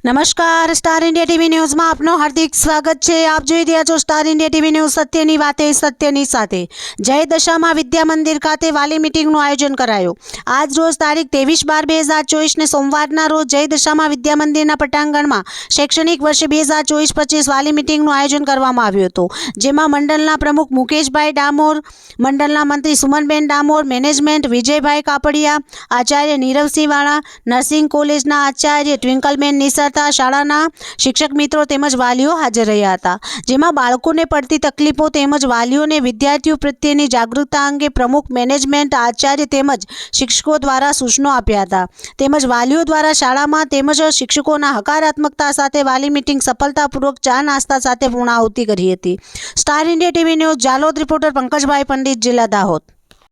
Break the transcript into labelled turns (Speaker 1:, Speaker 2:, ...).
Speaker 1: નમસ્કાર, star India TV ન્યૂઝમાં આપનું હાર્દિક સ્વાગત છે। આપ જોઈ રહ્યા છો સ્ટાર ઇન્ડિયા ટીવી ન્યૂઝ, સત્યની વાતે સત્યની સાથે। જય દશામાં વિદ્યા મંદિર ખાતે વાલી મીટિંગનું આયોજન કરાયું। આજ રોજ તારીખ 23/12/2024 ને સોમવારના રોજ જય દશામાં વિદ્યા મંદિરના પટાંગણમાં શૈક્ષણિક વર્ષ 2024-25 વાલી મીટિંગનું આયોજન કરવામાં આવ્યું હતું, જેમાં મંડળના પ્રમુખ મુકેશભાઈ ડામોર, મંડળના મંત્રી સુમનબેન ડામોર, મેનેજમેન્ટ વિજયભાઈ કાપડિયા, આચાર્ય નીરવસિંહ વાળા, નર્સિંગ કોલેજના આચાર્ય ટ્વિંકલબેન નિસર, શાળાના શિક્ષક મિત્રો તેમજ વાલીઓ હાજર રહ્યા હતા, જેમાં બાળકોને પડતી તકલીફો તેમજ વાલીઓને વિદ્યાર્થીઓ પ્રત્યેની જાગૃતતા અંગે પ્રમુખ, મેનેજમેન્ટ, આચાર્ય તેમજ શિક્ષકો દ્વારા સૂચનો આપ્યા હતા, તેમજ વાલીઓ દ્વારા શાળામાં તેમજ શિક્ષકોના હકારાત્મકતા સાથે વાલી મીટિંગ સફળતાપૂર્વક ચા નાસ્તા સાથે પૂર્ણાહુતિ કરી હતી। Star India TV news Jhalod reporter Pankajbhai Pandit, જિલ્લા દાહોદ।